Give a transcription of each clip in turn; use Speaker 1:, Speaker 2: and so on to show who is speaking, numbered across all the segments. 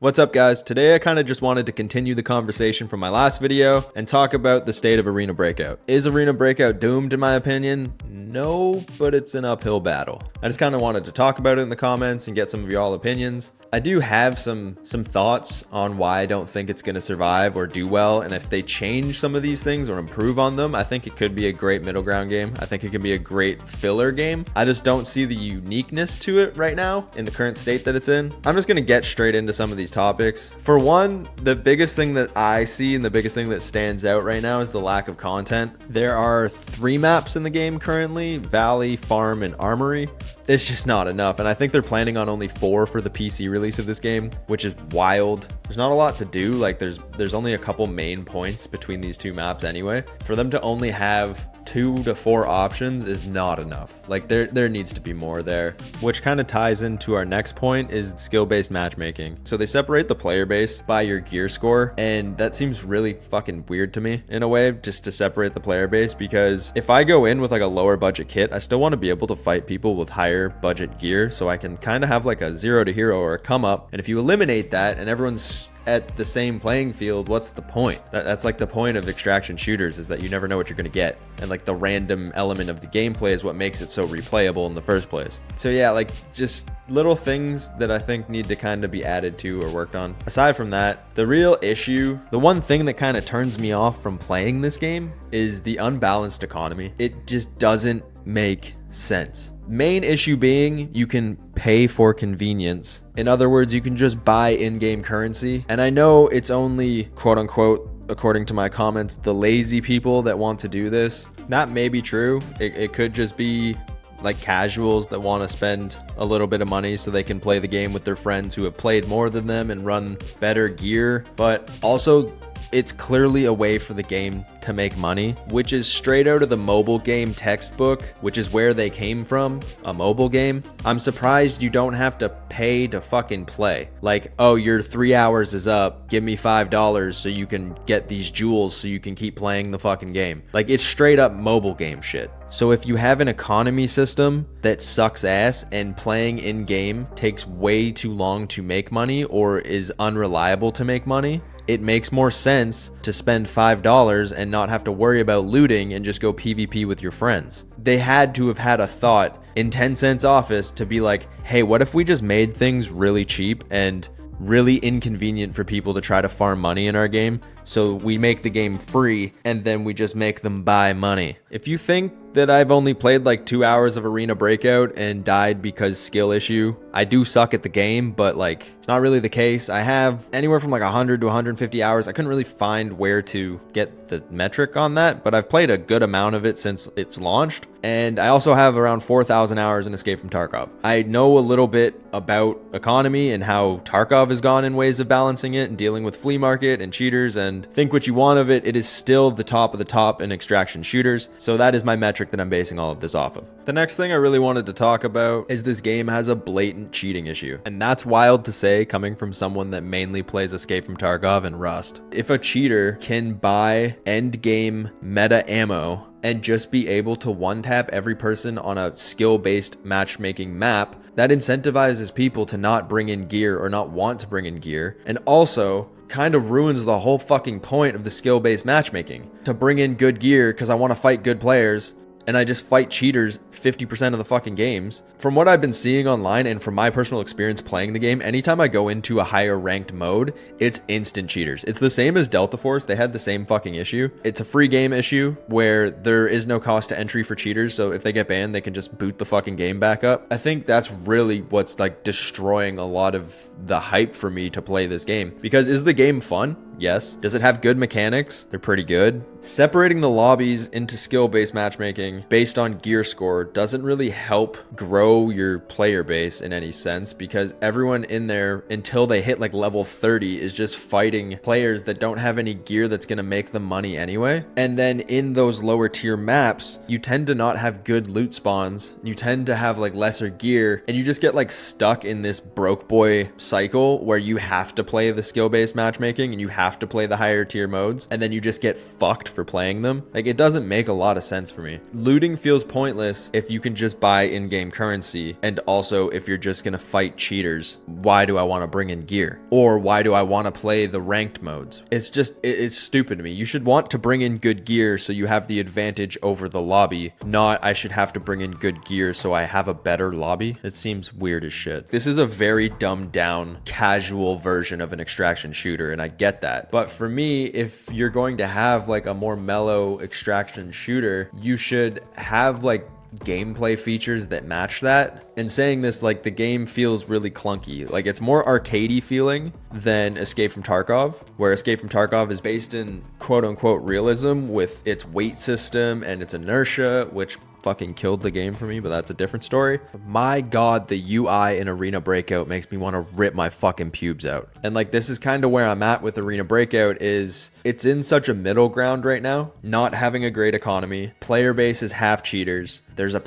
Speaker 1: What's up, guys? Today I kind of just wanted to continue the conversation from my last video and talk about the state of Arena Breakout. Is Arena Breakout doomed in my opinion? No, but it's an uphill battle. I just kind of wanted to talk about it in the comments and get some of y'all opinions. I do have some thoughts on why I don't think it's going to survive or do well, and if they change some of these things or improve on them, I think it could be a great middle ground game. I think it could be a great filler game. I just don't see the uniqueness to it right now in the current state that it's in. I'm just going to get straight into some of these topics. For one, the biggest thing that I see and the biggest thing that stands out right now is the lack of content. There are 3 maps in the game currently: Valley, Farm, and Armory. It's just not enough, and I think they're planning on only 4 for the PC release of this game, which is wild. There's not a lot to do. Like there's only a couple main points between these 2 maps anyway. For them to only have 2 to 4 options is not enough. Like there needs to be more there, which kind of ties into our next point, is skill-based matchmaking. So they separate the player base by your gear score, and that seems really fucking weird to me in a way, just to separate the player base, because if I go in with like a lower budget kit, I still want to be able to fight people with higher budget gear, so I can kind of have like a 0 to hero or a come up. And if you eliminate that and everyone's at the same playing field, what's the point? That's like the point of extraction shooters, is that you never know what you're going to get, and like the random element of the gameplay is what makes it so replayable in the first place. So yeah, like just little things that I think need to kind of be added to or worked on. Aside from that, the real issue, the one thing that kind of turns me off from playing this game, is the unbalanced economy. It just doesn't make sense. Main issue being, you can pay for convenience. In other words, you can just buy in-game currency. And I know it's only, quote unquote, according to my comments, the lazy people that want to do this. That may be true. It could just be like casuals that want to spend a little bit of money so they can play the game with their friends who have played more than them and run better gear. But also, it's clearly a way for the game to make money, which is straight out of the mobile game textbook, which is where they came from, a mobile game. I'm surprised you don't have to pay to fucking play. Like, oh, your 3 hours is up, give me $5 so you can get these jewels so you can keep playing the fucking game. Like, it's straight up mobile game shit. So if you have an economy system that sucks ass and playing in game takes way too long to make money or is unreliable to make money, it makes more sense to spend $5 and not have to worry about looting and just go PvP with your friends. They had to have had a thought in Tencent's office to be like, hey, what if we just made things really cheap and really inconvenient for people to try to farm money in our game? So we make the game free and then we just make them buy money. If you think that I've only played like 2 hours of Arena Breakout and died because skill issue, I do suck at the game, but like it's not really the case. I have anywhere from like 100 to 150 hours. I couldn't really find where to get the metric on that, but I've played a good amount of it since it's launched. And I also have around 4,000 hours in Escape from Tarkov. I know a little bit about economy and how Tarkov has gone in ways of balancing it and dealing with flea market and cheaters, and think what you want of it, it is still the top of the top in extraction shooters. So that is my metric that I'm basing all of this off of. The next thing I really wanted to talk about is this game has a blatant cheating issue. And that's wild to say coming from someone that mainly plays Escape from Tarkov and Rust. If a cheater can buy end game meta ammo and just be able to one-tap every person on a skill-based matchmaking map, that incentivizes people to not bring in gear or not want to bring in gear, and also kind of ruins the whole fucking point of the skill-based matchmaking. To bring in good gear because I want to fight good players, and I just fight cheaters 50% of the fucking games. From what I've been seeing online and from my personal experience playing the game, anytime I go into a higher ranked mode, it's instant cheaters. It's the same as Delta Force. They had the same fucking issue. It's a free game issue where there is no cost to entry for cheaters. So if they get banned, they can just boot the fucking game back up. I think that's really what's like destroying a lot of the hype for me to play this game. Because is the game fun? Yes. Does it have good mechanics? They're pretty good. Separating the lobbies into skill-based matchmaking based on gear score doesn't really help grow your player base in any sense, because everyone in there until they hit like level 30 is just fighting players that don't have any gear that's going to make them money anyway. And then in those lower tier maps, you tend to not have good loot spawns. You tend to have like lesser gear, and you just get like stuck in this broke boy cycle where you have to play the skill-based matchmaking and you have have to play the higher tier modes and then you just get fucked for playing them. Like, it doesn't make a lot of sense for me. Looting feels pointless if you can just buy in-game currency, and also if you're just gonna fight cheaters. Why do I want to bring in gear? Or why do I want to play the ranked modes? It's just, it's stupid to me. You should want to bring in good gear so you have the advantage over the lobby, not I should have to bring in good gear so I have a better lobby. It seems weird as shit. This is a very dumbed down, casual version of an extraction shooter, and I get that. But for me, if you're going to have like a more mellow extraction shooter, you should have like gameplay features that match that. And saying this, like, the game feels really clunky. Like, it's more arcadey feeling than Escape from Tarkov, where Escape from Tarkov is based in quote unquote realism with its weight system and its inertia, which fucking killed the game for me, but that's a different story. My god, the UI in Arena Breakout makes me want to rip my fucking pubes out. And like, this is kind of where I'm at with Arena Breakout, is it's in such a middle ground right now, not having a great economy. Player base is half cheaters. There's a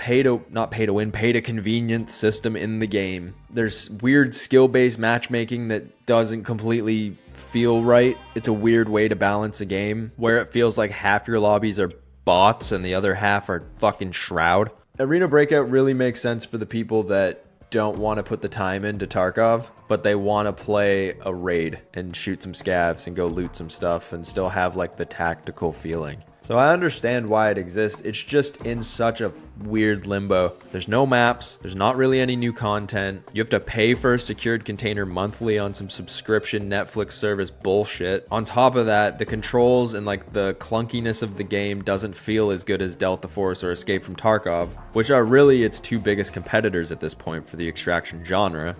Speaker 1: not pay to win, pay to convenience system in the game. There's weird skill-based matchmaking that doesn't completely feel right. It's a weird way to balance a game where it feels like half your lobbies are bots and the other half are fucking Shroud. Arena Breakout really makes sense for the people that don't want to put the time into Tarkov, but they want to play a raid and shoot some scavs and go loot some stuff and still have like the tactical feeling. So I understand why it exists. It's just in such a weird limbo. There's no maps. There's not really any new content. You have to pay for a secured container monthly on some subscription Netflix service bullshit. On top of that, the controls and like the clunkiness of the game doesn't feel as good as Delta Force or Escape from Tarkov, which are really its two biggest competitors at this point for the extraction genre.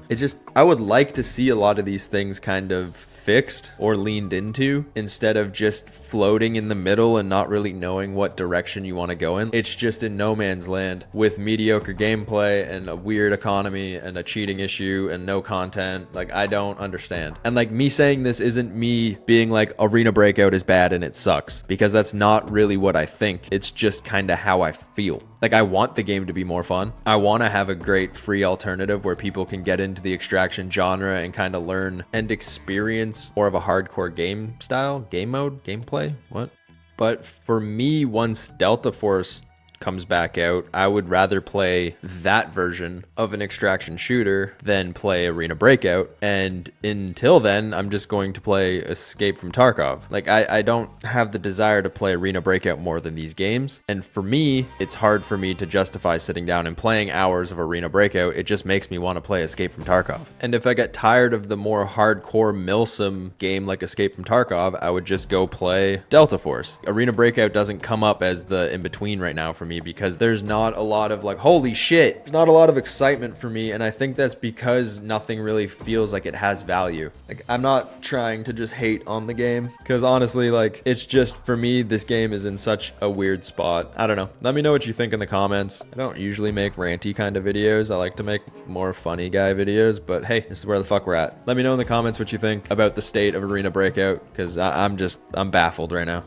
Speaker 1: I would like to see a lot of these things kind of fixed or leaned into instead of just floating in the middle and not really knowing what direction you want to go in. It's just in no man's land with mediocre gameplay and a weird economy and a cheating issue and no content. Like, I don't understand. And like, me saying this isn't me being like Arena Breakout is bad and it sucks, because that's not really what I think. It's just kind of how I feel. Like, I want the game to be more fun. I want to have a great free alternative where people can get into the extraction genre and kind of learn and experience more of a hardcore game style, game mode, gameplay, what? But for me, once Delta Force comes back out, I would rather play that version of an extraction shooter than play Arena Breakout. And until then, I'm just going to play Escape from Tarkov. Like, I don't have the desire to play Arena Breakout more than these games. And for me, it's hard for me to justify sitting down and playing hours of Arena Breakout. It just makes me want to play Escape from Tarkov. And if I get tired of the more hardcore milsim game like Escape from Tarkov, I would just go play Delta Force. Arena Breakout doesn't come up as the in-between right now for me, because there's not a lot of like, holy shit, there's not a lot of excitement for me. And I think that's because nothing really feels like it has value. Like, I'm not trying to just hate on the game, because honestly, like, it's just, for me, this game is in such a weird spot. I don't know. Let me know what you think in the comments. I don't usually make ranty kind of videos. I like to make more funny guy videos, but hey, this is where the fuck we're at. Let me know in the comments what you think about the state of Arena Breakout, because I'm baffled right now.